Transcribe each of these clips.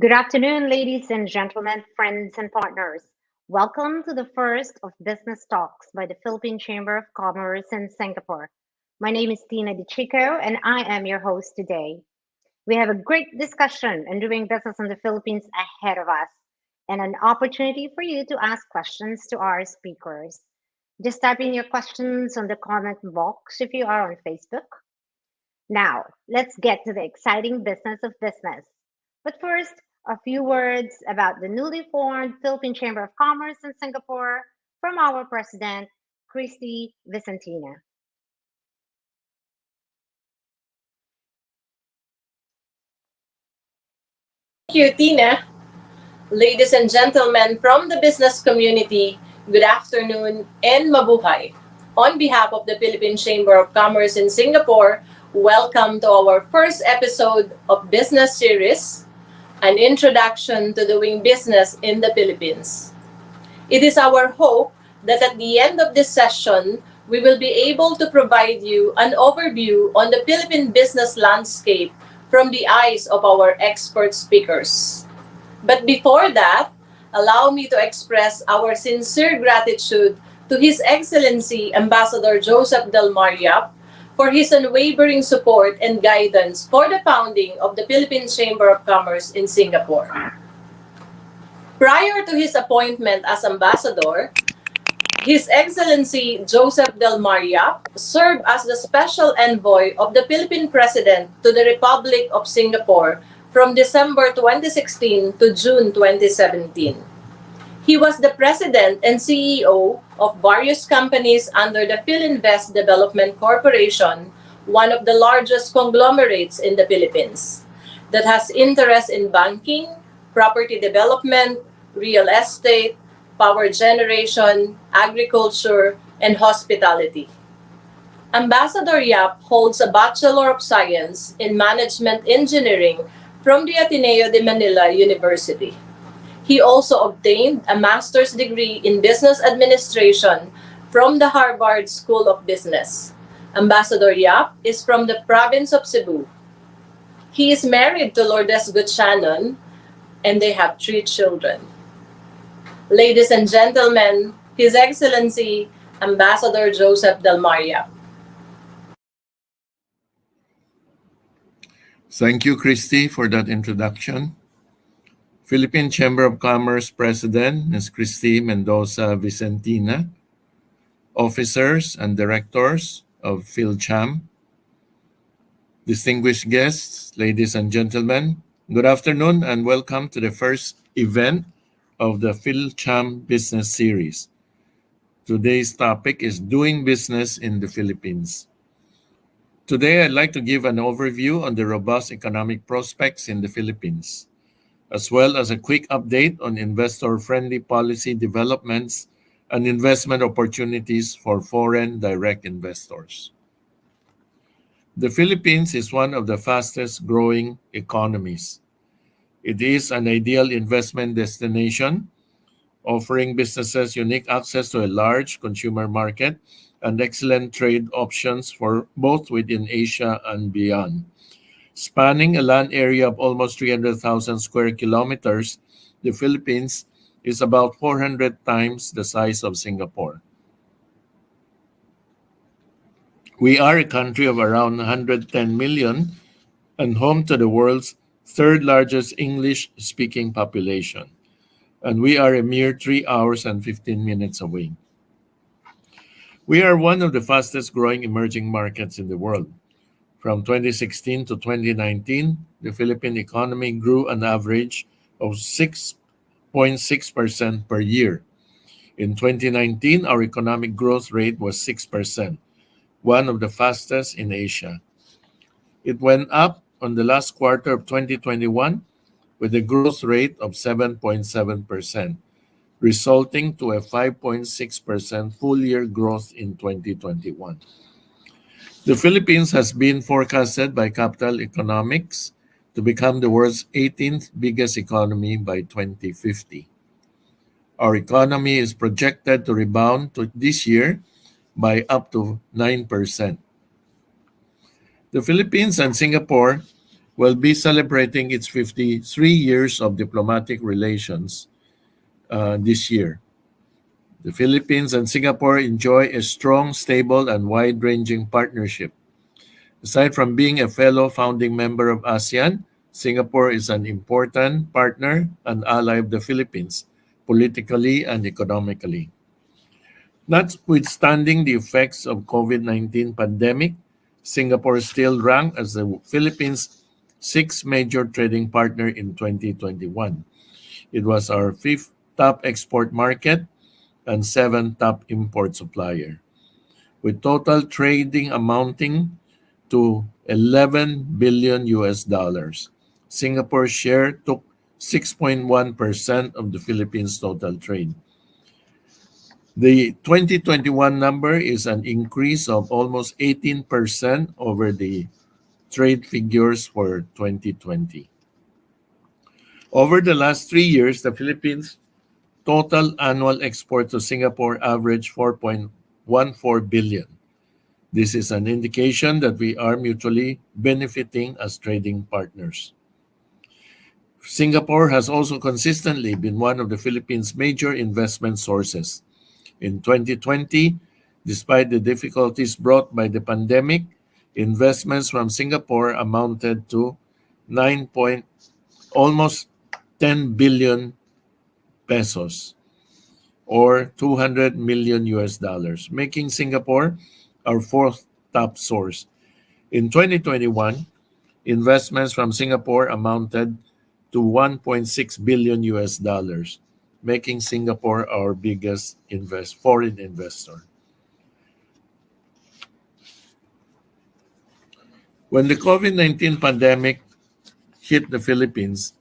Good afternoon, ladies and gentlemen, friends and partners. Welcome to the first of Business Talks by the Philippine Chamber of Commerce in Singapore. My name is Tina Di Chico, and I am your host today. We have a great discussion on doing business in the Philippines ahead of us, and an opportunity for you to ask questions to our speakers. Just type in your questions on the comment box if you are on Facebook. Now, let's get to the exciting business of business. But first, a few words about the newly formed Philippine Chamber of Commerce in Singapore from our president, Christy Vicentina. Thank you, Tina. Ladies and gentlemen from the business community, good afternoon and mabuhay. On behalf of the Philippine Chamber of Commerce in Singapore, welcome to our first episode of Business Series, an introduction to doing business in the Philippines. It is our hope that at the end of this session, we will be able to provide you an overview on the Philippine business landscape from the eyes of our expert speakers. But before that, allow me to express our sincere gratitude to His Excellency Ambassador Joseph Del Mariap for his unwavering support and guidance for the founding of the Philippine Chamber of Commerce in Singapore. Prior to his appointment as ambassador, His Excellency Joseph Del Mariap served as the special envoy of the Philippine President to the Republic of Singapore from December 2016 to June 2017. He was the president and CEO of various companies under the PhilInvest Development Corporation, one of the largest conglomerates in the Philippines, that has interest in banking, property development, real estate, power generation, agriculture, and hospitality. Ambassador Yap holds a Bachelor of Science in Management Engineering from the Ateneo de Manila University. He also obtained a master's degree in business administration from the Harvard School of Business. Ambassador Yap is from the province of Cebu. He is married to Lourdes Gutchanon and they have 3 children. Ladies and gentlemen, His Excellency Ambassador Joseph Del Mariap. Thank you, Christy, for that introduction. Philippine Chamber of Commerce President, Ms. Christy Mendoza Vicentina, officers and directors of PhilCham, distinguished guests, ladies and gentlemen, good afternoon and welcome to the first event of the PhilCham Business Series. Today's topic is doing business in the Philippines. Today, I'd like to give an overview on the robust economic prospects in the Philippines, as well as a quick update on investor-friendly policy developments and investment opportunities for foreign direct investors. The Philippines is one of the fastest growing economies. It is an ideal investment destination, offering businesses unique access to a large consumer market and excellent trade options for both within Asia and beyond. Spanning a land area of almost 300,000 square kilometers, the Philippines is about 400 times the size of Singapore. We are a country of around 110 million and home to the world's third largest English-speaking population. And we are a mere 3 hours and 15 minutes away. We are one of the fastest growing emerging markets in the world. From 2016 to 2019, the Philippine economy grew an average of 6.6% per year. In 2019, our economic growth rate was 6%, one of the fastest in Asia. It went up on the last quarter of 2021 with a growth rate of 7.7%, resulting to a 5.6% full-year growth in 2021. The Philippines has been forecasted by Capital Economics to become the world's 18th biggest economy by 2050. Our economy is projected to rebound this year by up to 9%. The Philippines and Singapore will be celebrating its 53 years of diplomatic relations this year. The Philippines and Singapore enjoy a strong, stable, and wide ranging partnership. Aside from being a fellow founding member of ASEAN, Singapore is an important partner and ally of the Philippines, politically and economically. Notwithstanding the effects of COVID-19 pandemic, Singapore still ranked as the Philippines' sixth major trading partner in 2021. It was our fifth top export market and seventh top import supplier, with total trading amounting to 11 billion US dollars. Singapore's share took 6.1% of the Philippines' total trade. The 2021 number is an increase of almost 18% over the trade figures for 2020. Over the last 3 years, the Philippines' total annual export to Singapore averaged 4.14 billion. This is an indication that we are mutually benefiting as trading partners. Singapore has also consistently been one of the Philippines' major investment sources. In 2020, despite the difficulties brought by the pandemic, investments from Singapore amounted to 9 point, almost 10 billion pesos or 200 million US dollars, making Singapore our fourth top source. In 2021, investments from Singapore amounted to 1.6 billion US dollars, making Singapore our biggest foreign investor. When the COVID-19 pandemic hit the Philippines,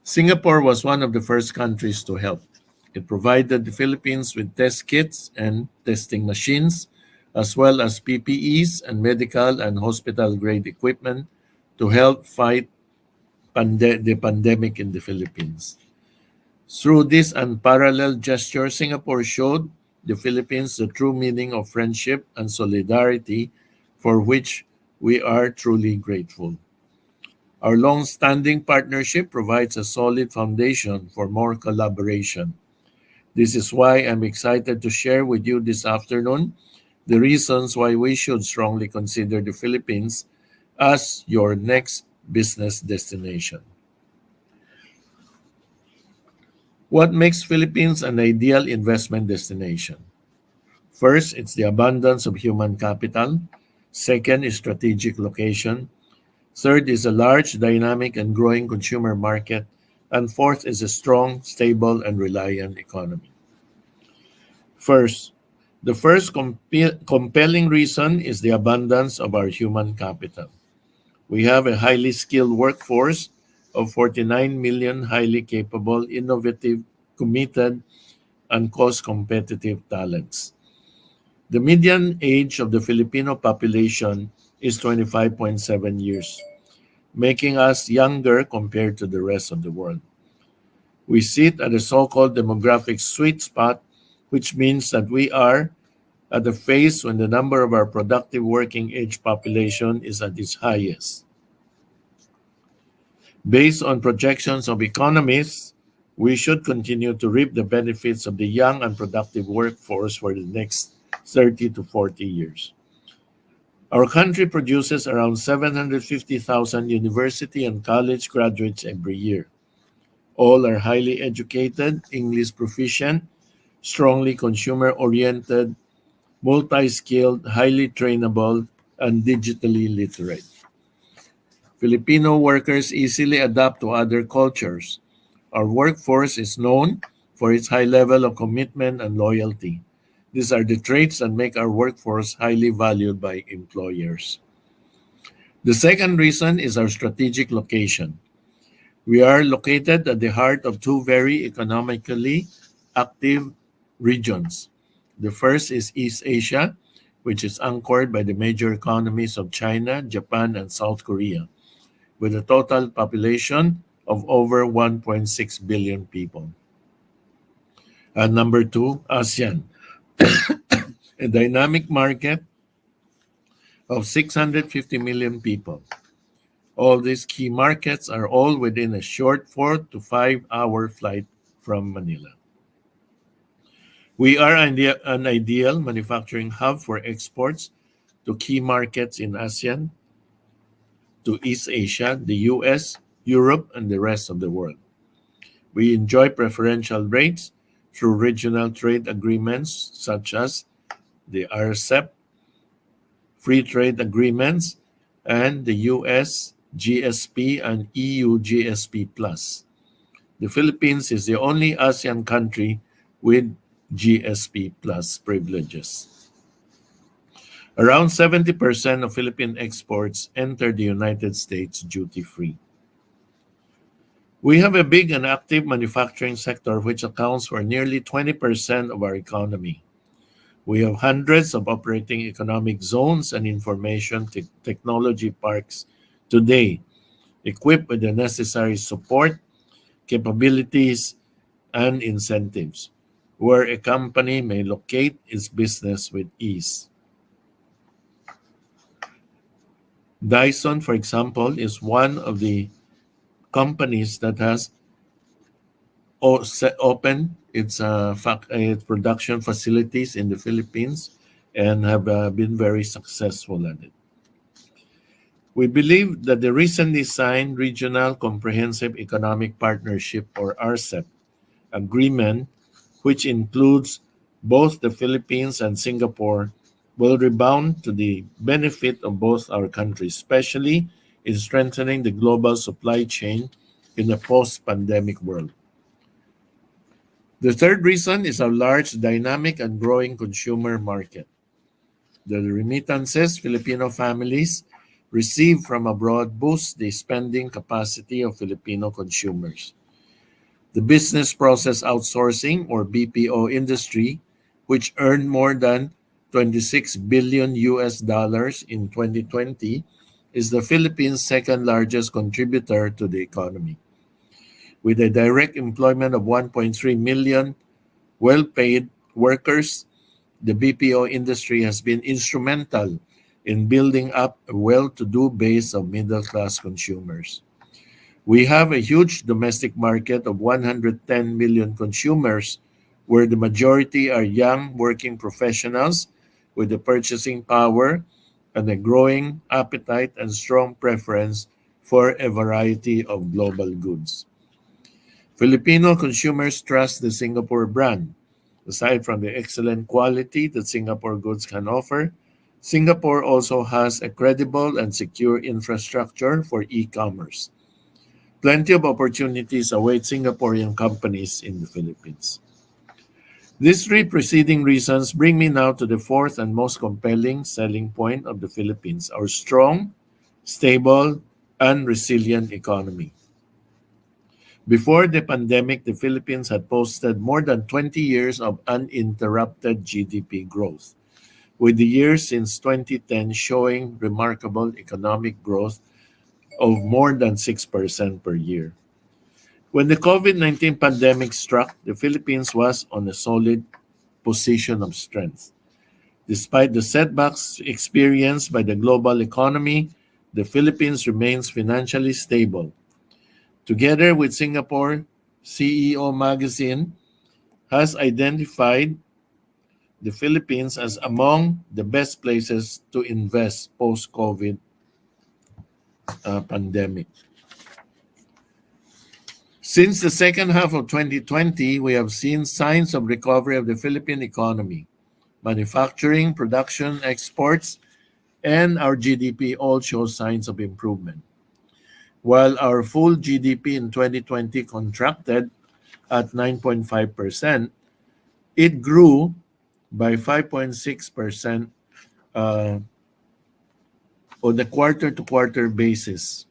Singapore was one of the first countries to help. It provided the Philippines with test kits and testing machines, as well as PPEs and medical and hospital-grade equipment to help fight the pandemic in the Philippines. Through this unparalleled gesture, Singapore showed the Philippines the true meaning of friendship and solidarity, for which we are truly grateful. Our long-standing partnership provides a solid foundation for more collaboration. This is why I'm excited to share with you this afternoon the reasons why we should strongly consider the Philippines as your next business destination. What makes Philippines an ideal investment destination? First, it's the abundance of human capital. Second is strategic location. Third is a large, dynamic, and growing consumer market. And fourth is a strong, stable, and reliant economy. First, the first compelling reason is the abundance of our human capital. We have a highly skilled workforce of 49 million highly capable, innovative, committed, and cost-competitive talents. The median age of the Filipino population is 25.7 years, making us younger compared to the rest of the world. We sit at a so-called demographic sweet spot, which means that we are at the phase when the number of our productive working age population is at its highest. Based on projections of economists, we should continue to reap the benefits of the young and productive workforce for the next 30 to 40 years. Our country produces around 750,000 university and college graduates every year. All are highly educated, English proficient, strongly consumer-oriented, multi-skilled, highly trainable, and digitally literate. Filipino workers easily adapt to other cultures. Our workforce is known for its high level of commitment and loyalty. These are the traits that make our workforce highly valued by employers. The second reason is our strategic location. We are located at the heart of two very economically active regions. The first is East Asia, which is anchored by the major economies of China, Japan, and South Korea, with a total population of over 1.6 billion people. And number two, ASEAN, a dynamic market of 650 million people. All these key markets are all within a short 4 to 5 hour flight from Manila. We are an ideal manufacturing hub for exports to key markets in ASEAN, to East Asia, the US, Europe, and the rest of the world. We enjoy preferential rates through regional trade agreements such as the RCEP, free trade agreements, and the US GSP and EU GSP Plus. The Philippines is the only ASEAN country with GSP Plus privileges. Around 70% of Philippine exports enter the United States duty-free. We have a big and active manufacturing sector which accounts for nearly 20% of our economy. We have hundreds of operating economic zones and information technology parks today, equipped with the necessary support, capabilities, and incentives, where a company may locate its business with ease. Dyson, for example, is one of the companies that has opened its production facilities in the Philippines and have been very successful at it. We believe that the recently signed Regional Comprehensive Economic Partnership, or RCEP, agreement, which includes both the Philippines and Singapore, will rebound to the benefit of both our countries, especially in strengthening the global supply chain in a post-pandemic world. The third reason is our large, dynamic, and growing consumer market. The remittances Filipino families receive from abroad boost the spending capacity of Filipino consumers. The business process outsourcing, or BPO industry, which earned more than 26 billion US dollars in 2020, is the Philippines' second largest contributor to the economy. With a direct employment of 1.3 million well-paid workers, the BPO industry has been instrumental in building up a well-to-do base of middle-class consumers. We have a huge domestic market of 110 million consumers, where the majority are young working professionals with the purchasing power and a growing appetite and strong preference for a variety of global goods. Filipino consumers trust the Singapore brand. Aside from the excellent quality that Singapore goods can offer, Singapore also has a credible and secure infrastructure for e-commerce. Plenty of opportunities await Singaporean companies in the Philippines. These three preceding reasons bring me now to the fourth and most compelling selling point of the Philippines, our strong, stable, and resilient economy. Before the pandemic, the Philippines had posted more than 20 years of uninterrupted GDP growth, with the years since 2010 showing remarkable economic growth of more than 6% per year. When the COVID-19 pandemic struck, the Philippines was on a solid position of strength. Despite the setbacks experienced by the global economy, the Philippines remains financially stable. Together with Singapore, CEO Magazine has identified the Philippines as among the best places to invest post-COVID pandemic. Since the second half of 2020, we have seen signs of recovery of the Philippine economy. Manufacturing, production, exports, and our GDP all show signs of improvement. While our full GDP in 2020 contracted at 9.5%, it grew by 5.6% on a quarter-to-quarter basis,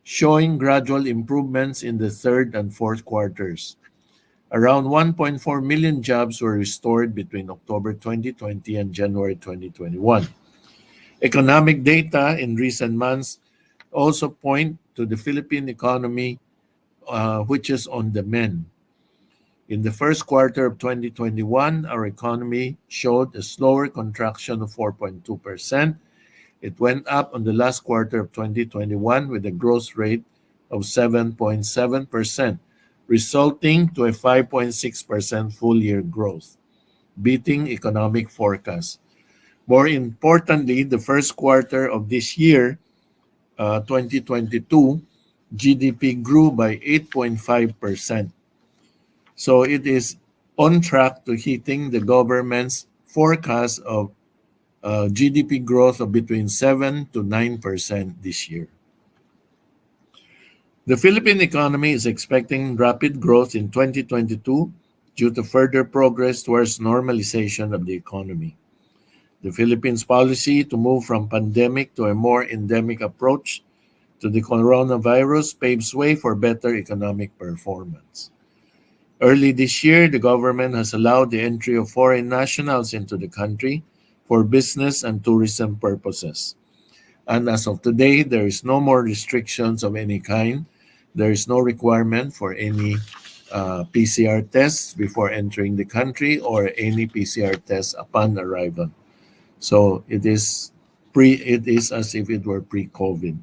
showing gradual improvements in the third and fourth quarters. Around 1.4 million jobs were restored between October 2020 and January 2021. Economic data in recent months also point to the Philippine economy, which is on the mend. In the first quarter of 2021, our economy showed a slower contraction of 4.2%, It went up on the last quarter of 2021 with a growth rate of 7.7%, resulting to a 5.6% full year growth, beating economic forecasts. More importantly, the first quarter of this year, 2022, GDP grew by 8.5%. So it is on track to hitting the government's forecast of GDP growth of between 7 to 9% this year. The Philippine economy is expecting rapid growth in 2022 due to further progress towards normalization of the economy. The Philippines' policy to move from pandemic to a more endemic approach to the coronavirus paves way for better economic performance. Early this year, the government has allowed the entry of foreign nationals into the country for business and tourism purposes. And as of today, there is no more restrictions of any kind. There is no requirement for any PCR tests before entering the country or any PCR tests upon arrival. So it is as if it were pre-COVID.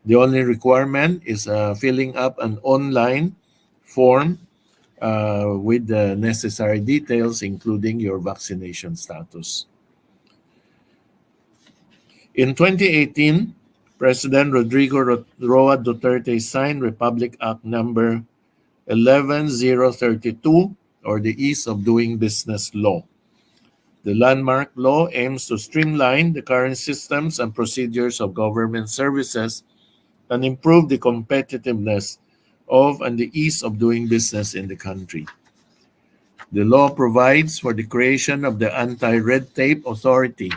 The only requirement is filling up an online form with the necessary details, including your vaccination status. In 2018, President Rodrigo Roa Duterte signed Republic Act number 11032, or the Ease of Doing Business Law. The landmark law aims to streamline the current systems and procedures of government services and improve the competitiveness of and the ease of doing business in the country. The law provides for the creation of the Anti-Red Tape Authority,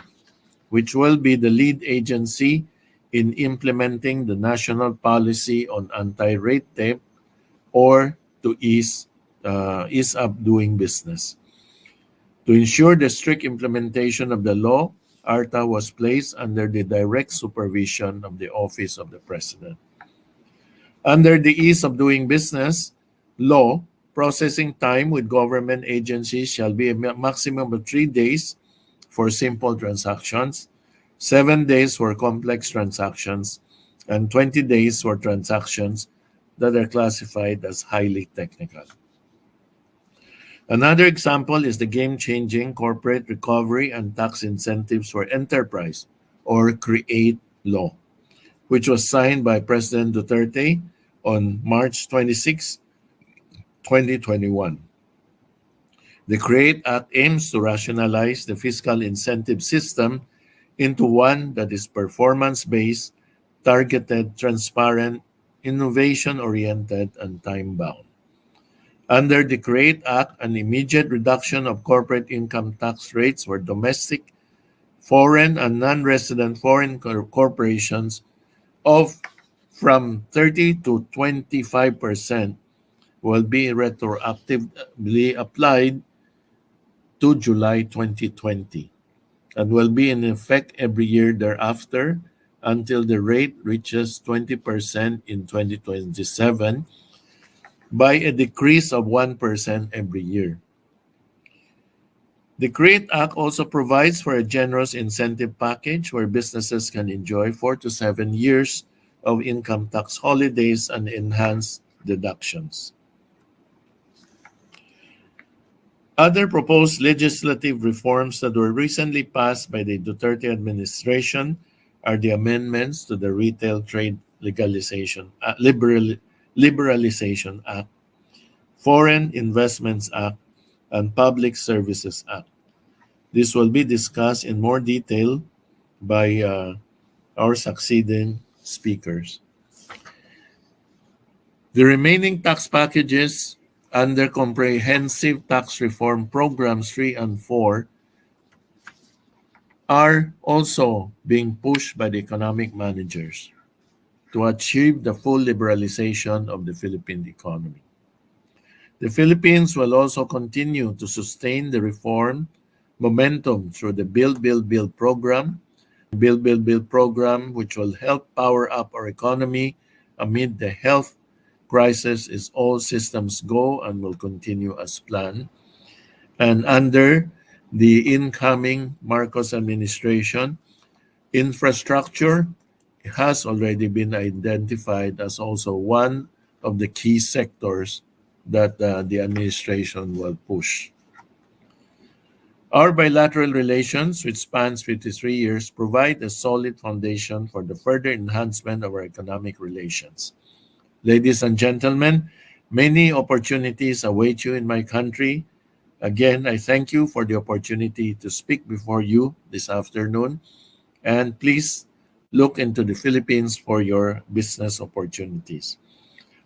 which will be the lead agency in implementing the national policy on anti-red tape, or to ease up doing business. To ensure the strict implementation of the law, ARTA was placed under the direct supervision of the Office of the President. Under the Ease of Doing Business law, processing time with government agencies shall be a maximum of 3 days for simple transactions, 7 days for complex transactions, and 20 days for transactions that are classified as highly technical. Another example is the game-changing Corporate Recovery and Tax Incentives for Enterprise, or CREATE law, which was signed by President Duterte on March 26, 2021. The CREATE Act aims to rationalize the fiscal incentive system into one that is performance-based, targeted, transparent, innovation-oriented, and time-bound. Under the CREATE Act, an immediate reduction of corporate income tax rates for domestic, foreign, and non-resident foreign corporations of from 30 to 25% will be retroactively applied to July 2020 and will be in effect every year thereafter until the rate reaches 20% in 2027 by a decrease of 1% every year. The CREATE Act also provides for a generous incentive package where businesses can enjoy 4 to 7 years of income tax holidays and enhanced deductions. Other proposed legislative reforms that were recently passed by the Duterte administration are the amendments to the Retail Trade Liberalization Act, Foreign Investments Act, and Public Services Act. This will be discussed in more detail by our succeeding speakers. The remaining tax packages under Comprehensive Tax Reform Programs 3 and 4 are also being pushed by the economic managers to achieve the full liberalization of the Philippine economy. The Philippines will also continue to sustain the reform momentum through the Build, Build, Build program, which will help power up our economy amid the health crisis is all systems go and will continue as planned. And under the incoming Marcos administration, Infrastructure has already been identified as also one of the key sectors that the administration will push. Our bilateral relations, which spans 53 years, provide a solid foundation for the further enhancement of our economic relations. Ladies and gentlemen, many opportunities await you in my country. Again, I thank you for the opportunity to speak before you this afternoon. And please look into the Philippines for your business opportunities.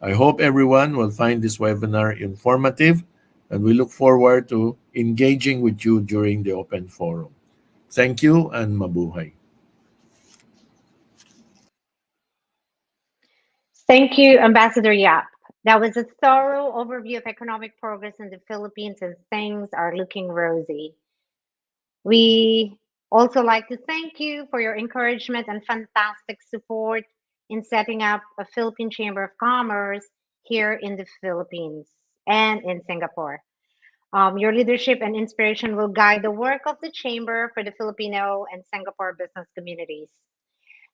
I hope everyone will find this webinar informative, and we look forward to engaging with you during the open forum. Thank you and mabuhay. Thank you, Ambassador Yap. That was a thorough overview of economic progress in the Philippines, and things are looking rosy. We also like to thank you for your encouragement and fantastic support in setting up a Philippine Chamber of Commerce here in the Philippines and in Singapore. Your leadership and inspiration will guide the work of the Chamber for the Filipino and Singapore business communities.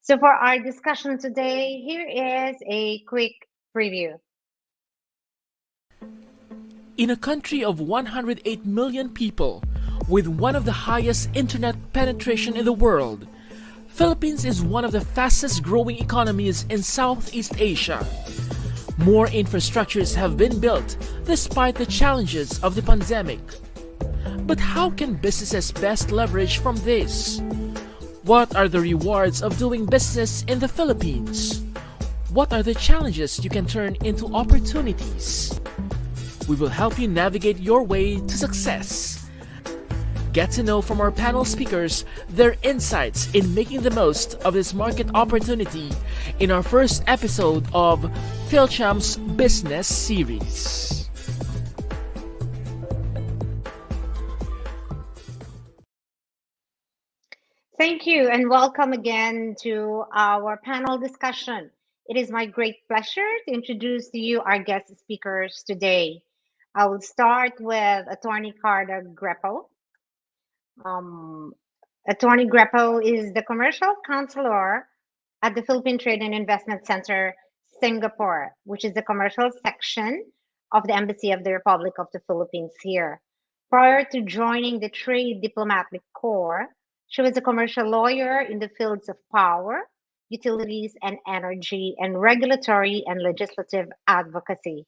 So, for our discussion today, here is a quick preview. In a country of 108 million people, with one of the highest internet penetration in the world, Philippines is one of the fastest growing economies in Southeast Asia. More infrastructures have been built despite the challenges of the pandemic. But how can businesses best leverage from this? What are the rewards of doing business in the Philippines? What are the challenges you can turn into opportunities? We will help you navigate your way to success. Get to know from our panel speakers their insights in making the most of this market opportunity in our first episode of PhilCham's Business Series. Thank you, and welcome again to our panel discussion. It is my great pleasure to introduce to you our guest speakers today. I will start with Attorney Carla Grepo. Um, Attorney Grepo is the commercial counselor at the Philippine Trade and Investment Center, Singapore, which is the commercial section of the Embassy of the Republic of the Philippines here. Prior to joining the Trade Diplomatic Corps, she was a commercial lawyer in the fields of power, utilities and energy, and regulatory and legislative advocacy.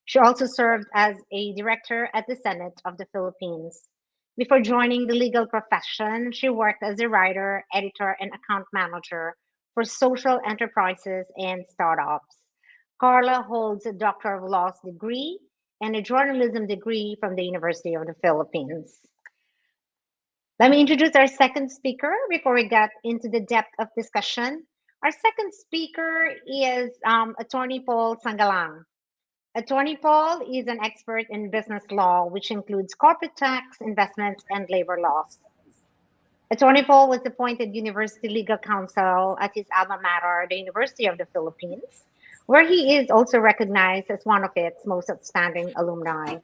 She also served as a director at the Senate of the Philippines. Before joining the legal profession, she worked as a writer, editor, and account manager for social enterprises and startups. Carla holds a Doctor of Laws degree and a journalism degree from the University of the Philippines. Let me introduce our second speaker before we get into the depth of discussion. Our second speaker is Attorney Paul Sangalang. Attorney Paul is an expert in business law, which includes corporate tax, investments, and labor laws. Attorney Paul was appointed University Legal Counsel at his alma mater, the University of the Philippines, where he is also recognized as one of its most outstanding alumni.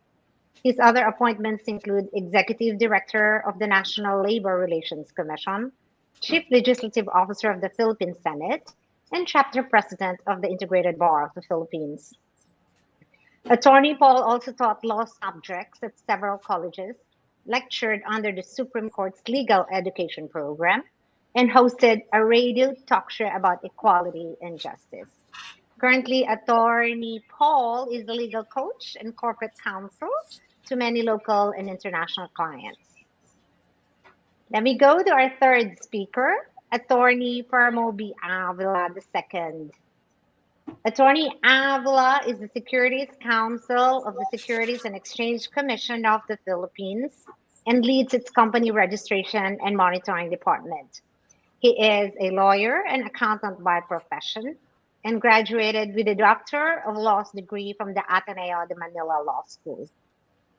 His other appointments include Executive Director of the National Labor Relations Commission, Chief Legislative Officer of the Philippine Senate, and Chapter President of the Integrated Bar of the Philippines. Attorney Paul also taught law subjects at several colleges, lectured under the Supreme Court's legal education program, and hosted a radio talk show about equality and justice. Currently, Attorney Paul is a legal coach and corporate counsel to many local and international clients. Let me go to our third speaker, Attorney Fermo B. Avila II. Attorney Avila is the Securities Counsel of the Securities and Exchange Commission of the Philippines and leads its company registration and monitoring department. He is a lawyer and accountant by profession and graduated with a Doctor of Laws degree from the Ateneo de Manila Law School.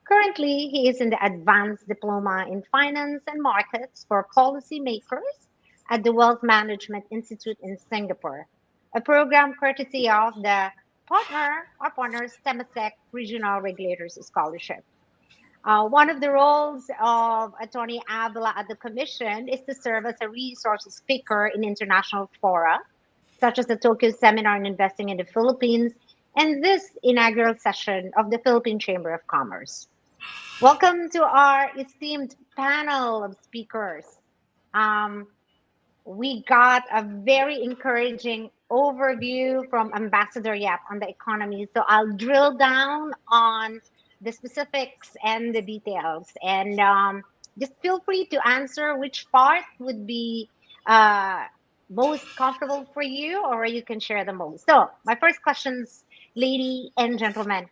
Currently, he is in the Advanced Diploma in Finance and Markets for Policymakers at the Wealth Management Institute in Singapore, a program courtesy of the partners Temasek Regional Regulators Scholarship. One of the roles of Attorney Avila at the Commission is to serve as a resource speaker in international fora, such as the Tokyo Seminar on Investing in the Philippines and this inaugural session of the Philippine Chamber of Commerce. Welcome to our esteemed panel of speakers. Um, we got a very encouraging overview from Ambassador Yap on the economy. So I'll drill down on the specifics and the details. And just feel free to answer which part would be uh, most comfortable for you, or you can share the most. So, my first questions, lady and gentlemen.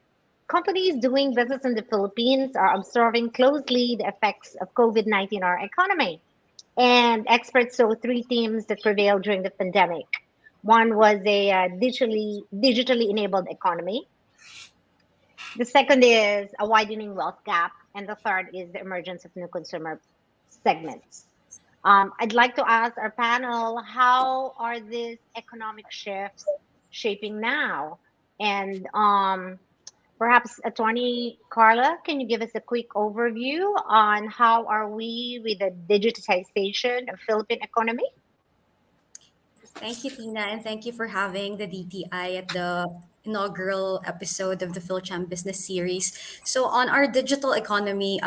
Companies doing business in the Philippines are observing closely the effects of COVID-19 on our economy, and experts saw three themes that prevailed during the pandemic. One was a digitally enabled economy. The second is a widening wealth gap, and the third is the emergence of new consumer segments. I'd like to ask our panel, how are these economic shifts shaping now? And perhaps Attorney Carla, can you give us a quick overview on how are we with the digitization of Philippine economy? Thank you, Tina, and thank you for having the DTI at the inaugural episode of the PhilCham Business Series. So, on our digital economy,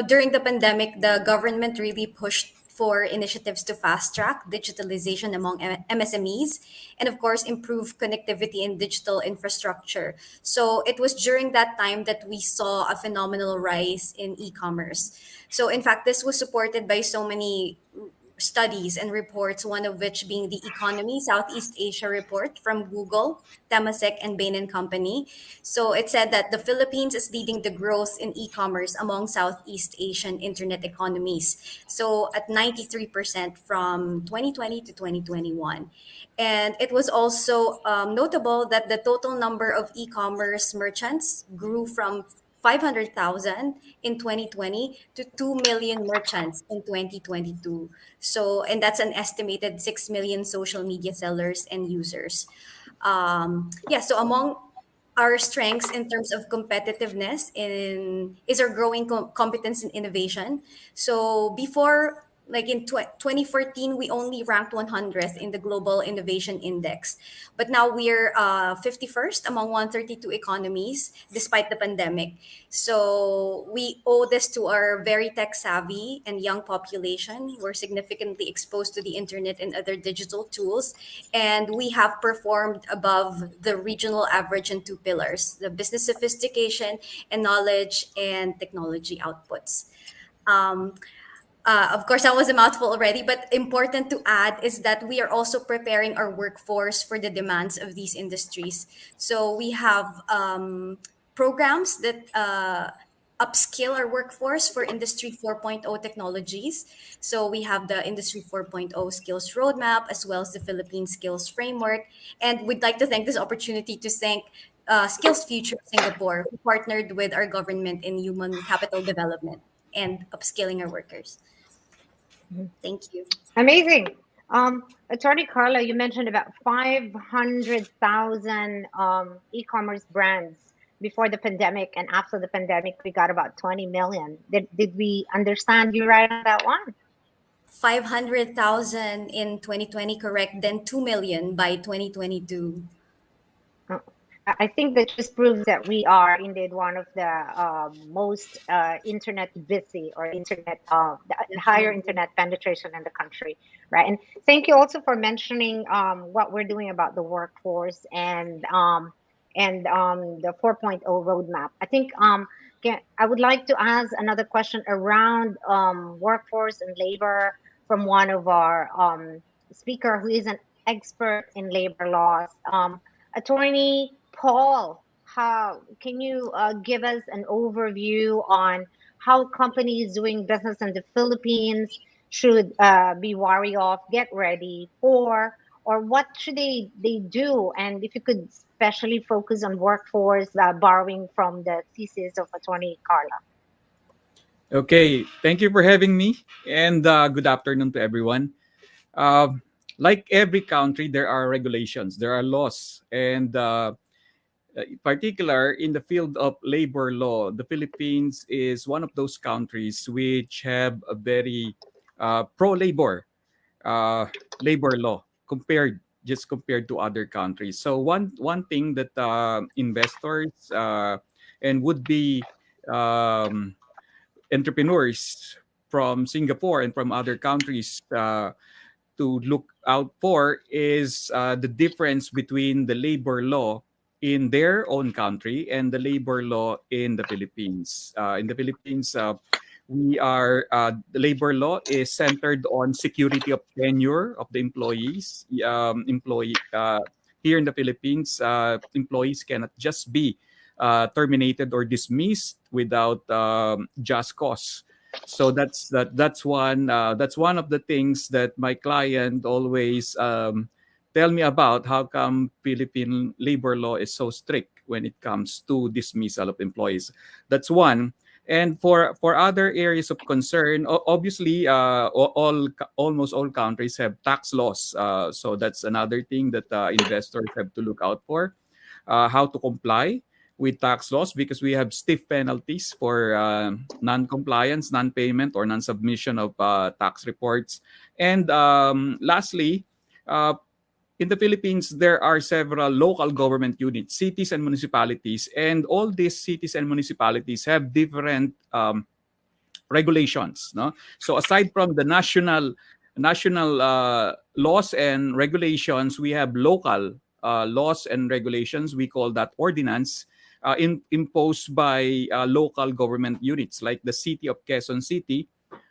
during the pandemic, the government really pushed for initiatives to fast track digitalization among MSMEs and, of course, improve connectivity and digital infrastructure. So, it was during that time that we saw a phenomenal rise in e commerce. So, in fact, this was supported by so many studies and reports, one of which being the Economy Southeast Asia report from Google, Temasek, and Bain and Company. So it said that the Philippines is leading the growth in e-commerce among Southeast Asian internet economies. So at 93% from 2020 to 2021. And it was also notable that the total number of e-commerce merchants grew from 500,000 in 2020 to 2 million merchants in 2022. So, and that's an estimated 6 million social media sellers and users. So among our strengths in terms of competitiveness in is our growing competence in innovation. So before, like in 2014, we only ranked 100th in the global innovation index, but now we're 51st among 132 economies despite the pandemic. So we owe this to our very tech savvy and young population. We're significantly exposed to the internet and other digital tools, and we have performed above the regional average in two pillars: the business sophistication and knowledge and technology outputs. Um, of course, that was a mouthful already, but important to add is that we are also preparing our workforce for the demands of these industries. So we have programs that upskill our workforce for Industry 4.0 technologies. So we have the Industry 4.0 Skills Roadmap as well as the Philippine Skills Framework. And we'd like to thank this opportunity to thank Skills Future Singapore, who partnered with our government in human capital development and upskilling our workers. Mhm. Thank you. Amazing. Attorney Carla, you mentioned about 500,000 e-commerce brands before the pandemic, and after the pandemic, we got about 20 million. Did we understand you right on that one? 500,000 in 2020, correct? Then 2 million by 2022. Uh, I think that just proves that we are indeed one of the most internet busy or internet the higher Definitely. internet penetration in the country, right? And thank you also for mentioning what we're doing about the workforce and the 4.0 roadmap. I think I would like to ask another question around workforce and labor from one of our speaker who is an expert in labor laws. Attorney Paul, how can you give us an overview on how companies doing business in the Philippines should be wary of, get ready for, or what should they do? And if you could especially focus on workforce, borrowing from the thesis of Attorney Carla. Okay, thank you for having me, and good afternoon to everyone. Like every country, there are regulations, there are laws, and In particular, in the field of labor law, the Philippines is one of those countries which have a very pro-labor uh, labor law compared to other countries. So one thing that investors and would be um, entrepreneurs from Singapore and from other countries to look out for is the difference between the labor law in their own country and the labor law in the Philippines. In the Philippines, the labor law is centered on security of tenure of the employees. Here in the Philippines, employees cannot just be terminated or dismissed without just cause. So that's one of the things that my client always tell me about. How come Philippine labor law is so strict when it comes to dismissal of employees? That's one. And for other areas of concern, obviously, almost all countries have tax laws. So that's another thing that investors have to look out for. How to comply with tax laws, because we have stiff penalties for non-compliance, non-payment, or non-submission of tax reports. And lastly, uh, in the Philippines, there are several local government units, cities and municipalities, and all these cities and municipalities have different regulations. No, so aside from the national laws and regulations, we have local laws and regulations. We call that ordinance. Imposed by local government units like the city of Quezon City,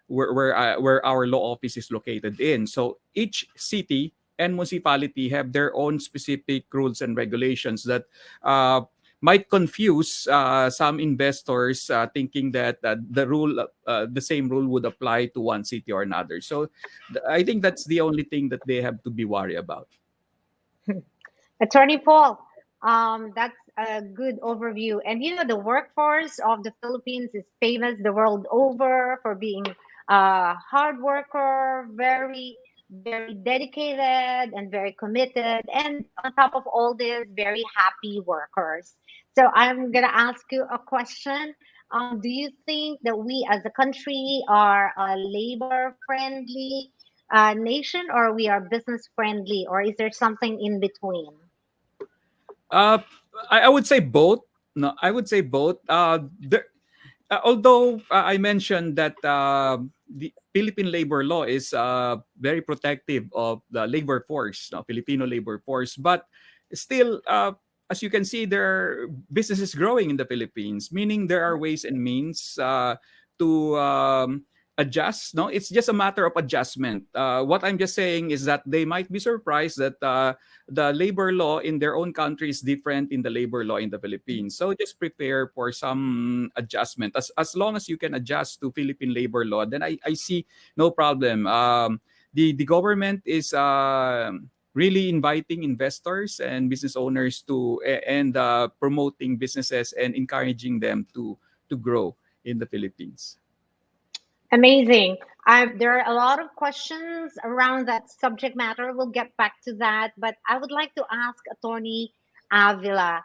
where our law office is located in. So each city and municipality have their own specific rules and regulations that uh, might confuse some investors thinking that the same rule would apply to one city or another. So I think that's the only thing that they have to be worried about. Attorney Paul, that's a good overview. And the workforce of the Philippines is famous the world over for being a hard worker, very, very dedicated, and very committed. And on top of all this, very happy workers. So I'm going to ask you a question. Do you think that we as a country are a labor friendly nation, or we are business friendly, or is there something in between? Uh, I would say both. No, I would say both. Although I mentioned that the Philippine labor law is very protective of the labor force, no, Filipino labor force, but still, as you can see, there are businesses growing in the Philippines, meaning there are ways and means to adjust. No, it's just a matter of adjustment. What I'm just saying is that they might be surprised that the labor law in their own country is different in the labor law in the Philippines. So just prepare for some adjustment. As long as you can adjust to Philippine labor law, then I see no problem. The government is really inviting investors and business owners to and promoting businesses and encouraging them to grow in the Philippines. Amazing. There are a lot of questions around that subject matter. We'll get back to that. But I would like to ask Attorney Avila.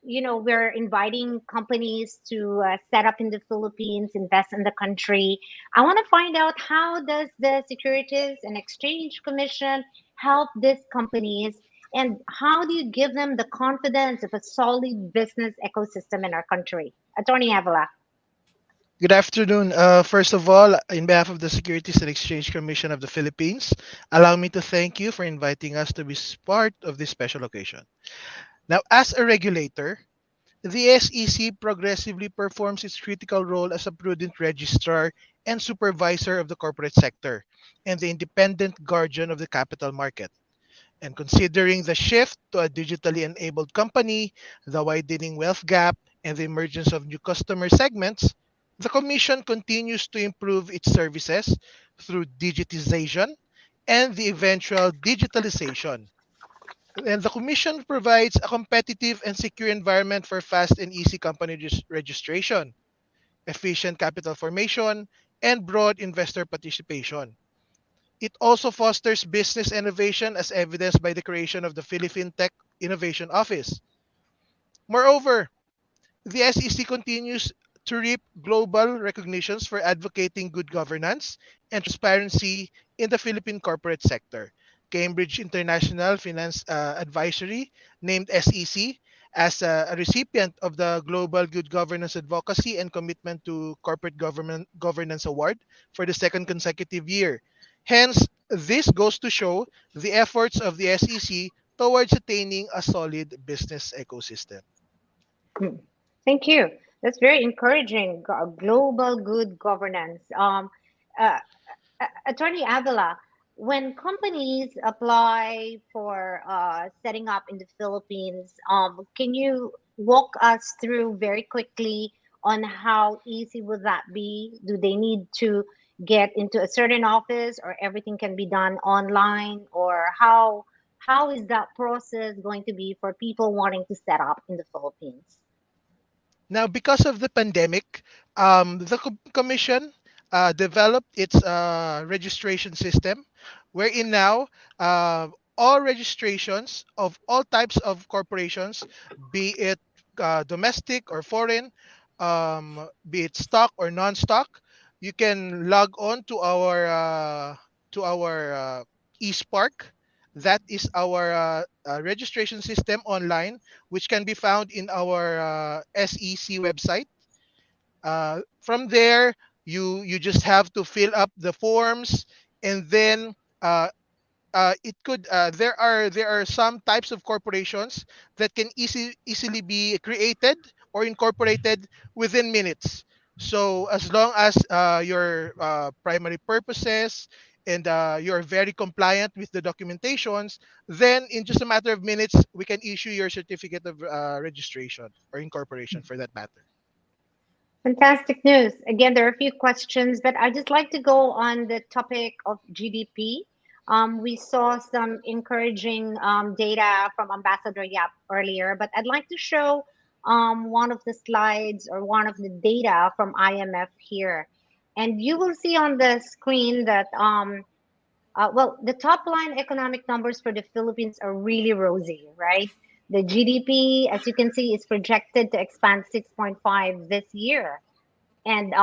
We're inviting companies to set up in the Philippines, invest in the country. I want to find out, how does the Securities and Exchange Commission help these companies? And how do you give them the confidence of a solid business ecosystem in our country? Attorney Avila. Good afternoon. First of all, in behalf of the Securities and Exchange Commission of the Philippines, allow me to thank you for inviting us to be part of this special occasion. Now, as a regulator, the SEC progressively performs its critical role as a prudent registrar and supervisor of the corporate sector and the independent guardian of the capital market. And considering the shift to a digitally enabled company, the widening wealth gap, and the emergence of new customer segments, the Commission continues to improve its services through digitization and the eventual digitalization. And the Commission provides a competitive and secure environment for fast and easy company registration, efficient capital formation, and broad investor participation. It also fosters business innovation as evidenced by the creation of the Philippine Tech Innovation Office. Moreover, the SEC continues to reap global recognitions for advocating good governance and transparency in the Philippine corporate sector. Cambridge International Finance Advisory named SEC as a recipient of the Global Good Governance Advocacy and Commitment to Corporate Governance Award for the second consecutive year. Hence, this goes to show the efforts of the SEC towards attaining a solid business ecosystem. Hmm. Thank you. That's very encouraging. Global good governance. Uh, Attorney Avila, when companies apply for setting up in the Philippines, can you walk us through very quickly on how easy would that be? Do they need to get into a certain office, or everything can be done online, or how is that process going to be for people wanting to set up in the Philippines? Now, because of the pandemic, the commission developed its registration system, wherein now all registrations of all types of corporations, be it domestic or foreign, be it stock or non-stock, you can log on to our eSpark. That is our registration system online, which can be found in our SEC website. From there, you just have to fill up the forms, and then uh, it could there are some types of corporations that can easily be created or incorporated within minutes. So as long as your primary purposes and you're very compliant with the documentations, then in just a matter of minutes we can issue your certificate of registration or incorporation for that matter. Fantastic news. Again, there are a few questions, but I'd just like to go on the topic of GDP. We saw some encouraging data from Ambassador Yap earlier, but I'd like to show one of the slides or one of the data from IMF here. And you will see on the screen that, well, the top line economic numbers for the Philippines are really rosy, right? The GDP, as you can see, is projected to expand 6.5 this year. And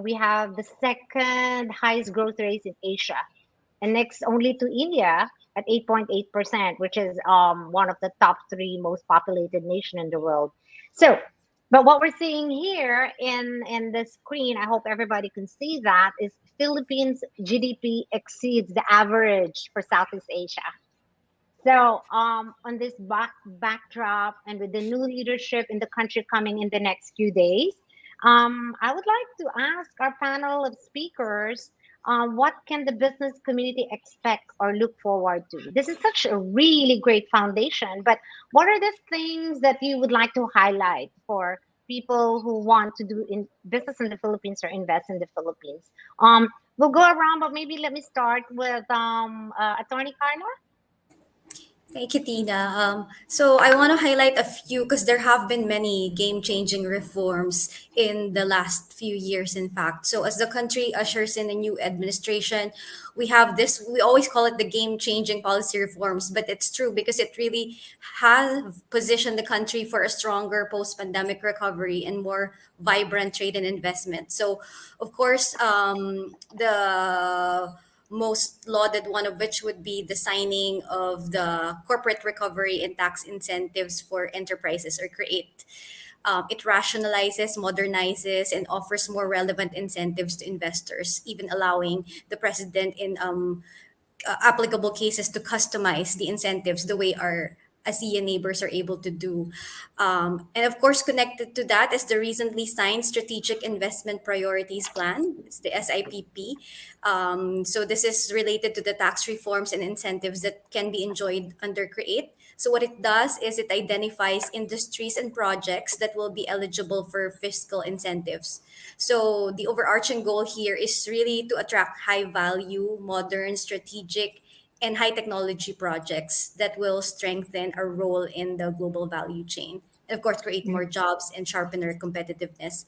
we have the second highest growth rate in Asia, and next only to India at 8.8%, which is one of the top three most populated nation in the world. So, but what we're seeing here in the screen, I hope everybody can see that, is Philippines GDP exceeds the average for Southeast Asia. So, on this backdrop, and with the new leadership in the country coming in the next few days, I would like to ask our panel of speakers, what can the business community expect or look forward to? This is such a really great foundation, but what are the things that you would like to highlight for people who want to do in business in the Philippines or invest in the Philippines? We'll go around, but maybe let me start with Attorney Carla. Thank you, Tina. So I want to highlight a few because there have been many game-changing reforms in the last few years, in fact. So as the country ushers in a new administration, we have this, we always call it the game-changing policy reforms, but it's true because it really has positioned the country for a stronger post-pandemic recovery and more vibrant trade and investment. So, of course, the most lauded one of which would be the signing of the corporate recovery and tax incentives for enterprises or create. It rationalizes, modernizes, and offers more relevant incentives to investors, even allowing the president in applicable cases to customize the incentives the way our ASEAN neighbors are able to do. And of course, connected to that is the recently signed Strategic Investment Priorities Plan, it's the SIPP. So this is related to the tax reforms and incentives that can be enjoyed under CREATE. So what it does is it identifies industries and projects that will be eligible for fiscal incentives. So the overarching goal here is really to attract high value, modern, strategic, and high technology projects that will strengthen our role in the global value chain. And of course, create more jobs and sharpen our competitiveness.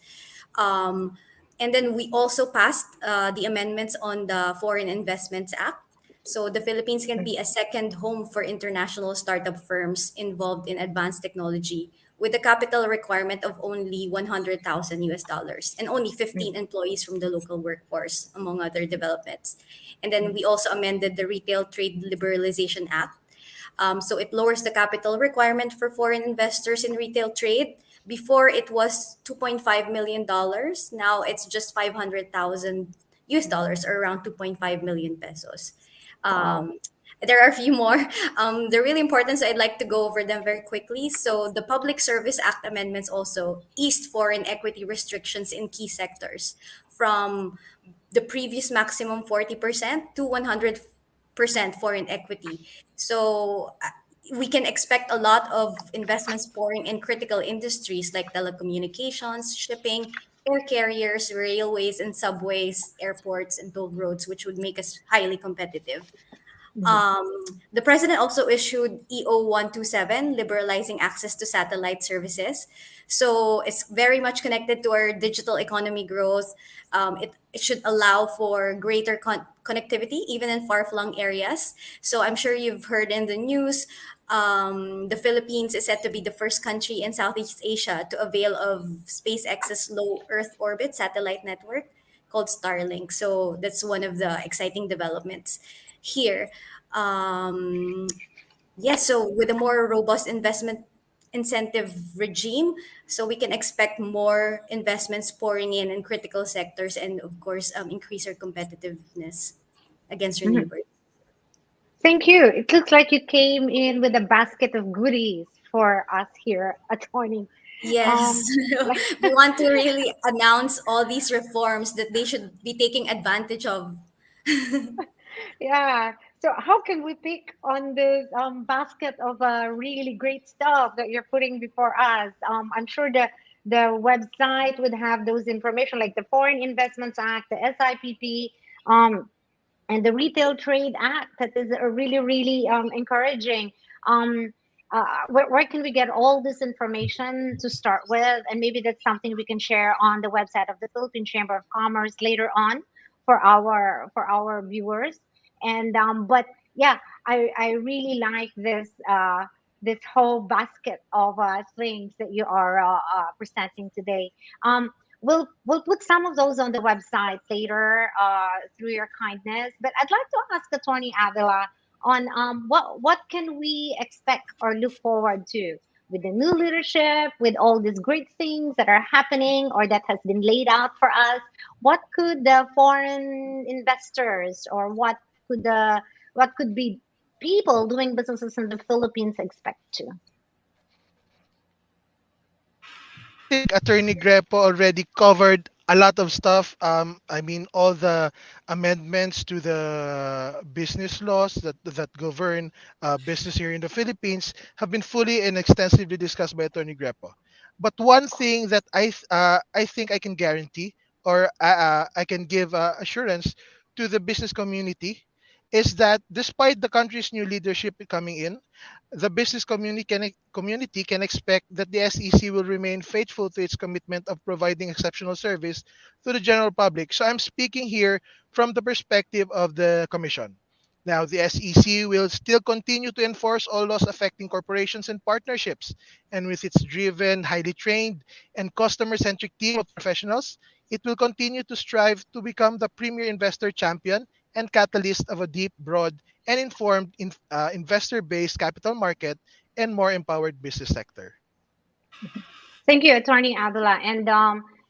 Um, and then we also passed the amendments on the Foreign Investments Act. So the Philippines can be a second home for international startup firms involved in advanced technology with a capital requirement of only 100,000 US dollars and only 15 employees from the local workforce, among other developments. And then we also amended the Retail Trade Liberalization Act. So it lowers the capital requirement for foreign investors in retail trade. Before it was $2.5 million. Now it's just 500,000 US dollars, or around 2.5 million pesos. Wow. Um, there are a few more. They're really important, so I'd like to go over them very quickly. So the Public Service Act amendments also eased foreign equity restrictions in key sectors from the previous maximum 40% to 100% foreign equity. So we can expect a lot of investments pouring in critical industries like telecommunications, shipping, air carriers, railways and subways, airports, and toll roads, which would make us highly competitive. Mhm. Um, the president also issued EO 127, liberalizing access to satellite services. So it's very much connected to our digital economy growth. It should allow for greater connectivity, even in far flung areas. So I'm sure you've heard in the news. The Philippines is said to be the first country in Southeast Asia to avail of SpaceX's low Earth orbit satellite network called Starlink. So that's one of the exciting developments here. Um, yes, so with a more robust investment incentive regime, so we can expect more investments pouring in critical sectors, and of course, increase our competitiveness against our Mhm. neighbors. Thank you. It looks like you came in with a basket of goodies for us here at Tony. Yes, Um, like, we want to really announce all these reforms that they should be taking advantage of. yeah. So how can we pick on this basket of really great stuff that you're putting before us? I'm sure the website would have those information like the Foreign Investments Act, the SIPP, and the Retail Trade Act that is really, really encouraging. Um, where can we get all this information to start with? And maybe that's something we can share on the website of the Philippine Chamber of Commerce later on for our viewers. And but yeah, I really like this whole basket of things that you are presenting today. Um, we'll put some of those on the website later through your kindness. But I'd like to ask Attorney Avila on what can we expect or look forward to with the new leadership, with all these great things that are happening or that has been laid out for us. What could the foreign investors or what could be people doing businesses in the Philippines expect to? Think Attorney Grepo already covered a lot of stuff. I mean, all the amendments to the business laws that govern business here in the Philippines have been fully and extensively discussed by Attorney Grepo. But one thing that I think I can guarantee, or I can give assurance to the business community, is that despite the country's new leadership coming in, the business community can expect that the SEC will remain faithful to its commitment of providing exceptional service to the general public. So I'm speaking here from the perspective of the Commission. Now, the SEC will still continue to enforce all laws affecting corporations and partnerships. And with its driven, highly trained, and customer centric team of professionals, it will continue to strive to become the premier investor champion and catalyst of a deep, broad, and informed investor-based capital market and more empowered business sector. Thank you, Attorney Avila. And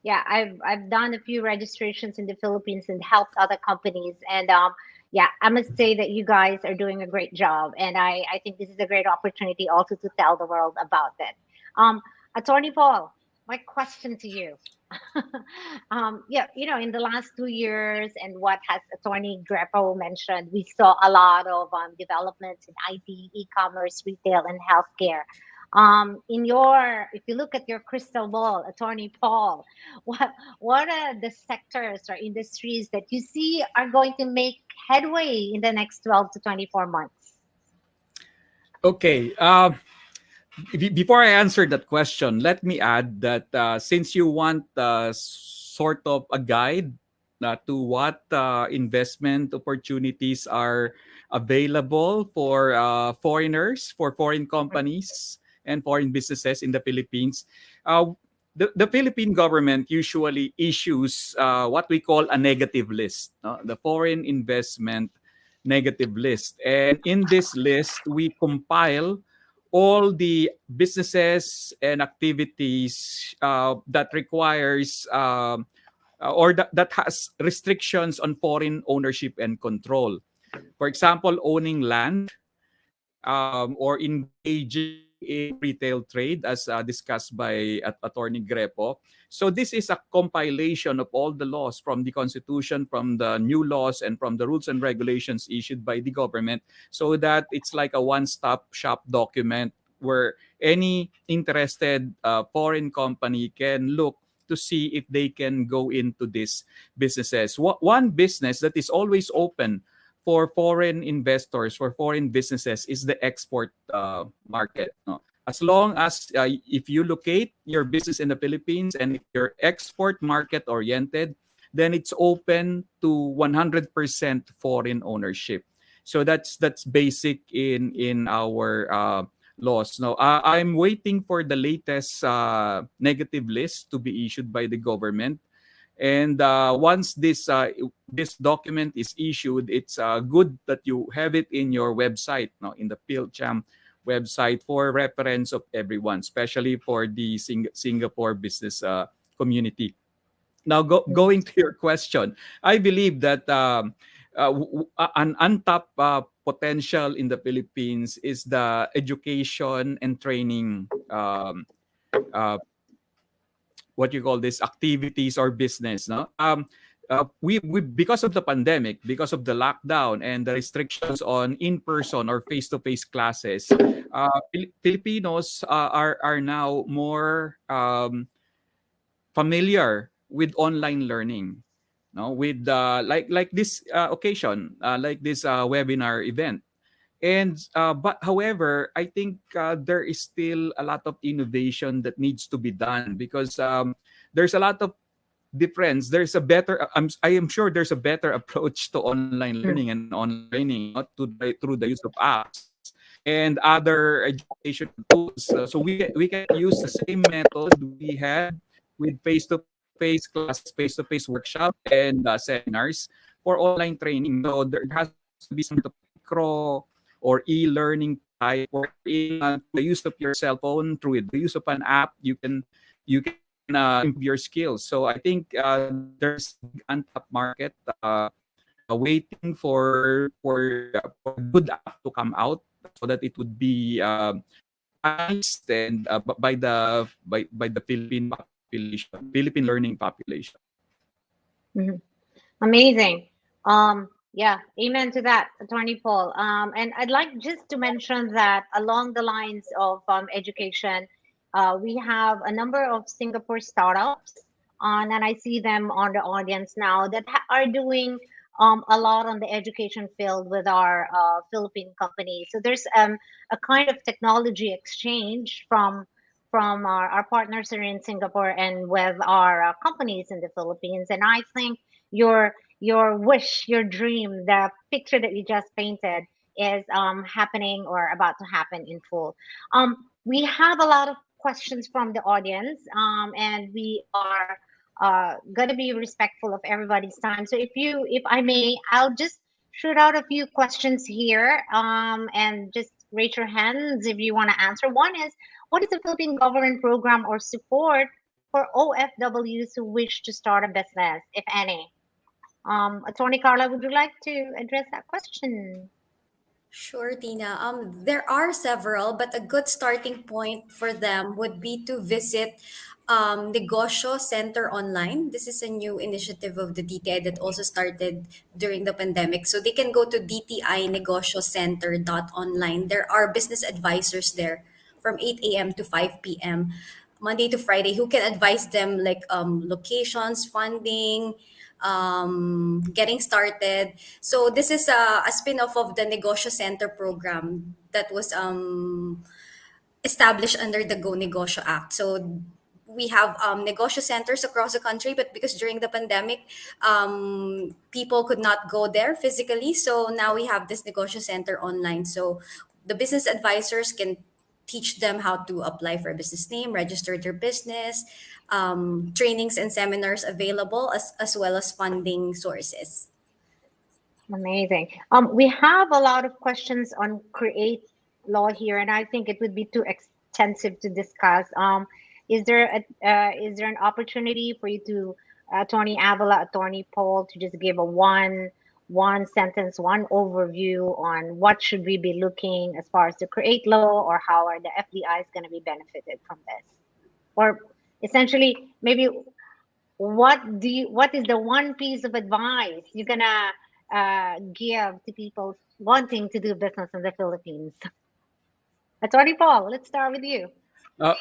yeah, I've done a few registrations in the Philippines and helped other companies. And yeah, I must say that you guys are doing a great job. And I think this is a great opportunity also to tell the world about it. Attorney Paul, my question to you. Yeah, in the last 2 years and what has Attorney Grepo mentioned, we saw a lot of developments in IT, e-commerce, retail, and healthcare. If you look at your crystal ball, Attorney Paul, what are the sectors or industries that you see are going to make headway in the next 12 to 24 months? Okay. Before I answer that question, let me add that since you want sort of a guide to what investment opportunities are available for foreigners, for foreign companies and foreign businesses in the Philippines, uh, the Philippine government usually issues what we call a negative list, no? The foreign investment negative list. And in this list, we compile all the businesses and activities that requires or that has restrictions on foreign ownership and control. For example, owning land, or engaging in retail trade, as discussed by Attorney Grepo. So this is a compilation of all the laws from the Constitution, from the new laws, and from the rules and regulations issued by the government, so that it's like a one-stop shop document where any interested foreign company can look to see if they can go into these businesses. One business that is always open for foreign investors, for foreign businesses, is the export market. No? As long as if you locate your business in the Philippines and if you're export market oriented, then it's open to 100% foreign ownership. So that's basic in our laws. Now I'm waiting for the latest negative list to be issued by the government. And once this document is issued, it's good that you have it in your website, no, in the PhilCham website, for reference of everyone, especially for the Singapore business community. Now, going to your question, I believe that an untapped potential in the Philippines is the education and training, uh, what you call this, activities or business, no. We because of the pandemic, because of the lockdown and the restrictions on in-person or face-to-face classes, Filipinos are now more familiar with online learning, no, with like this occasion, like this webinar event. And but however, I think there is still a lot of innovation that needs to be done, because there's a lot of difference. There's a better, I am sure there's a better approach to online learning and online training, not through the use of apps and other educational tools. So we can use the same method we had with face-to-face classes, face-to-face workshop, and seminars for online training. So there has to be some sort of micro or e-learning type, wherein through the use of your cell phone, through the use of an app, you can improve your skills. So I think there's a big untapped market waiting for a good app to come out, so that it would be recognized and by the Philippine population, Philippine learning population. Mhm. Amazing. Yeah, amen to that, Attorney Paul. And I'd like just to mention that along the lines of education, we have a number of Singapore startups, and I see them on the audience now that are doing a lot on the education field with our Philippine companies. So there's a kind of technology exchange from our partners here in Singapore and with our companies in the Philippines. And I think your wish, your dream, the picture that you just painted is happening or about to happen in full. We have a lot of questions from the audience, and we are going to be respectful of everybody's time. So if I may, I'll just shoot out a few questions here, and just raise your hands if you want to answer. One is, what is the Philippine government program or support for OFWs who wish to start a business, if any? Attorney Carla, would you like to address that question? Sure, Tina. There are several, but a good starting point for them would be to visit Negosyo Center Online. This is a new initiative of the DTI that also started during the pandemic. So they can go to dtinegotiocenter.online. There are business advisors there from 8 a.m. to 5 p.m. Monday to Friday who can advise them like locations, funding, getting started. So this is a spin-off of the Negosyo Center program that was established under the Go Negosyo Act. So we have negosyo centers across the country, but because during the pandemic, people could not go there physically. So now we have this negosyo center online. So the business advisors can teach them how to apply for a business name, register their business, trainings and seminars available, as well as funding sources. Amazing. We have a lot of questions on create law here, and I think it would be too extensive to discuss. Is there an opportunity for you to, Attorney Avila, Attorney Paul, to just give a one sentence, one overview on what should we be looking as far as the create law, or how are the FDIs going to be benefited from this, or essentially maybe what is the one piece of advice you're gonna give to people wanting to do business in the Philippines? Attorney Paul, let's start with you. Uh,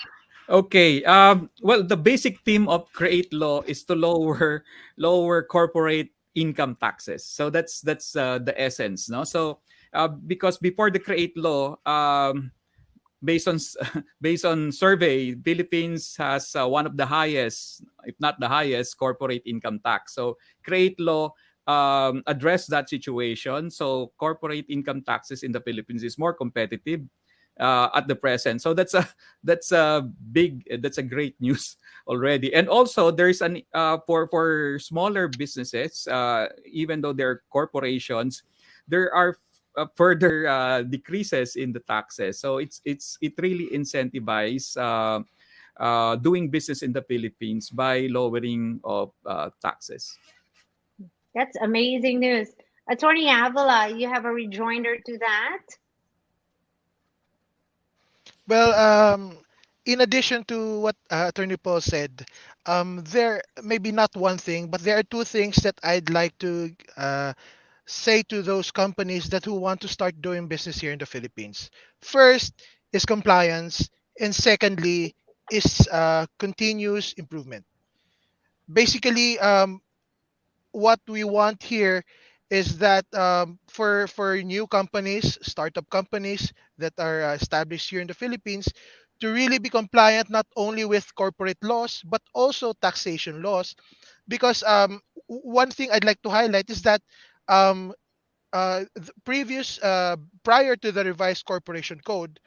okay. Well, the basic theme of create law is to lower corporate income taxes. So that's the essence, no? So because before the create law, based on based on survey, Philippines has one of the highest, if not the highest, corporate income tax. So create law address that situation. So corporate income taxes in the Philippines is more competitive at the present. So that's a great news already. And also there's an for smaller businesses, even though they're corporations, there are further decreases in the taxes. So it really incentivizes doing business in the Philippines by lowering of taxes. That's amazing news. Attorney Avila, you have a rejoinder to that? Well, in addition to what Attorney Paul said, there maybe not one thing, but there are two things that I'd like to say to those companies that who want to start doing business here in the Philippines. First is compliance, and secondly is continuous improvement. Basically, what we want here is that for new companies, startup companies that are established here in the Philippines, to really be compliant not only with corporate laws but also taxation laws. Because one thing I'd like to highlight is that um, previous prior to the revised corporation code,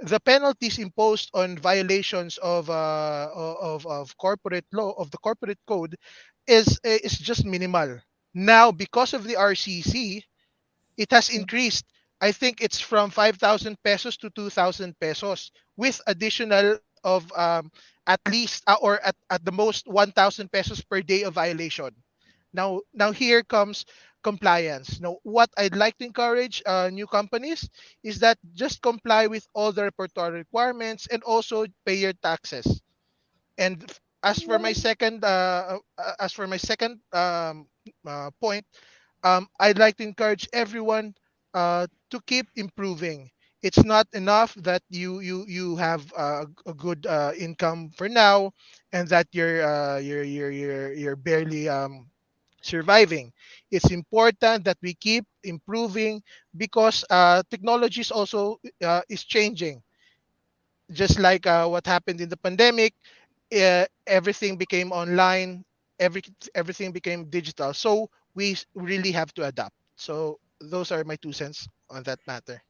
the penalties imposed on violations of corporate law of the corporate code is just minimal. Now, because of the RCC, it has increased. I think it's from 5,000 pesos to 2,000 pesos, with additional of at least or at the most 1,000 pesos per day of violation. Now here comes compliance. Now, what I'd like to encourage new companies is that just comply with all the repertoire requirements and also pay your taxes. And as for my second point, I'd like to encourage everyone to keep improving. It's not enough that you have a good income for now, and that you're barely surviving. It's important that we keep improving because technology is also is changing. Just like what happened in the pandemic, everything became online, everything became digital. So really have to adapt. So those are my 2 cents on that matter.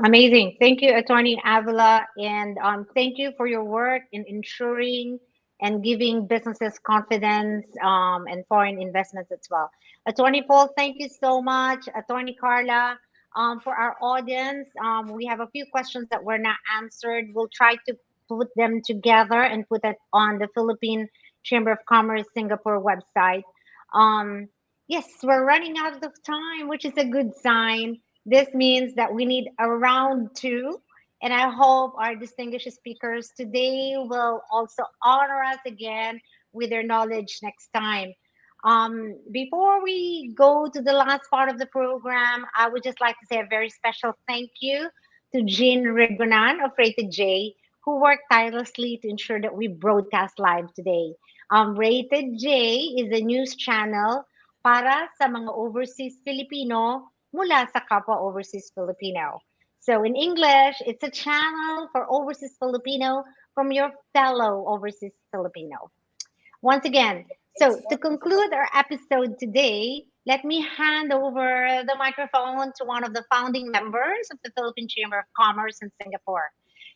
Amazing. Thank you, Attorney Avila. And thank you for your work in ensuring and giving businesses confidence and foreign investments as well. Attorney Paul, thank you so much. Attorney Carla, for our audience, we have a few questions that were not answered. We'll try to put them together and put it on the Philippine Chamber of Commerce Singapore website. Um, yes, we're running out of time, which is a good sign. This means that we need a round two, and I hope our distinguished speakers today will also honor us again with their knowledge next time. Before we go to the last part of the program, I would just like to say a very special thank you to Jean Regonan of Rated J, who worked tirelessly to ensure that we broadcast live today. Rated J is a news channel para sa mga overseas Filipino mula sa kapwa overseas Filipino. So in English, it's a channel for overseas Filipino from your fellow overseas Filipino. Once again, so to conclude our episode today, let me hand over the microphone to one of the founding members of the Philippine Chamber of Commerce in Singapore.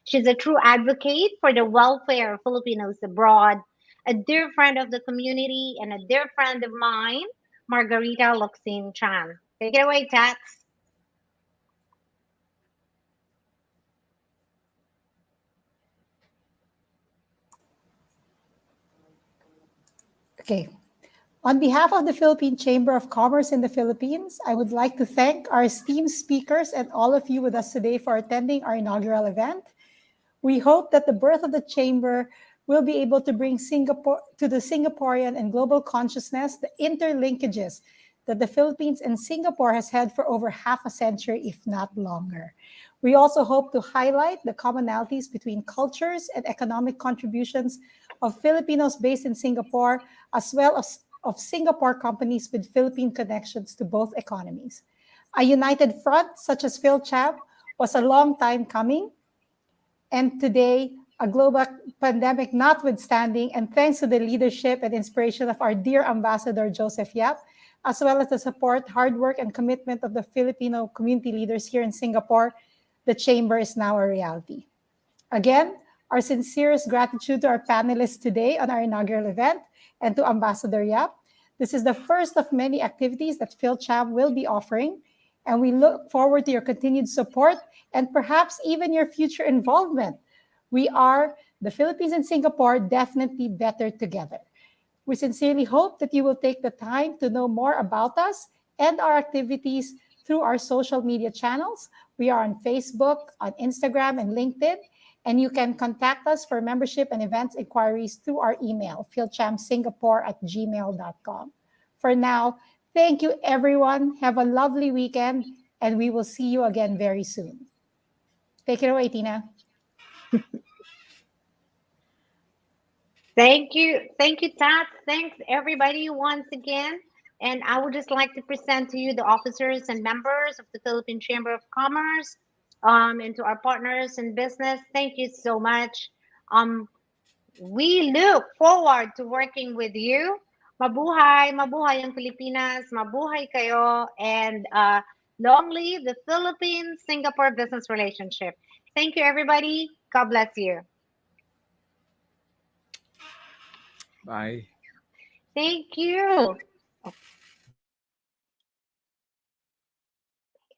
She's a true advocate for the welfare of Filipinos abroad, a dear friend of the community, and a dear friend of mine, Margarita Luxin Chan. Take it away, Tats. Okay. On behalf of the Philippine Chamber of Commerce in the Philippines, I would like to thank our esteemed speakers and all of you with us today for attending our inaugural event. We hope that the birth of the chamber will be able to bring Singapore to the Singaporean and global consciousness the interlinkages that the Philippines and Singapore has had for over half a century, if not longer. We also hope to highlight the commonalities between cultures and economic contributions of Filipinos based in Singapore, as well as of Singapore companies with Philippine connections to both economies. A united front such as PhilCham was a long time coming, and today, a global pandemic notwithstanding, and thanks to the leadership and inspiration of our dear Ambassador Joseph Yap, as well as the support, hard work, and commitment of the Filipino community leaders here in Singapore, the Chamber is now a reality. Again, our sincerest gratitude to our panelists today on our inaugural event and to Ambassador Yap. This is the first of many activities that PhilCham will be offering, and we look forward to your continued support and perhaps even your future involvement. We are, the Philippines and Singapore, definitely better together. We sincerely hope that you will take the time to know more about us and our activities through our social media channels. We are on Facebook, on Instagram, and LinkedIn, and you can contact us for membership and events inquiries through our email, philchamsingapore@gmail.com. For now, thank you, everyone. Have a lovely weekend, and we will see you again very soon. Take it away, Tina. Thank you. Thank you, Tats. Thanks, everybody, once again. And I would just like to present to you the officers and members of the Philippine Chamber of Commerce, and to our partners in business. Thank you so much. Um, we look forward to working with you. Mabuhay, mabuhay ang Pilipinas, mabuhay kayo, and long live the Philippines-Singapore business relationship. Thank you, everybody. God bless you. Bye. Thank you.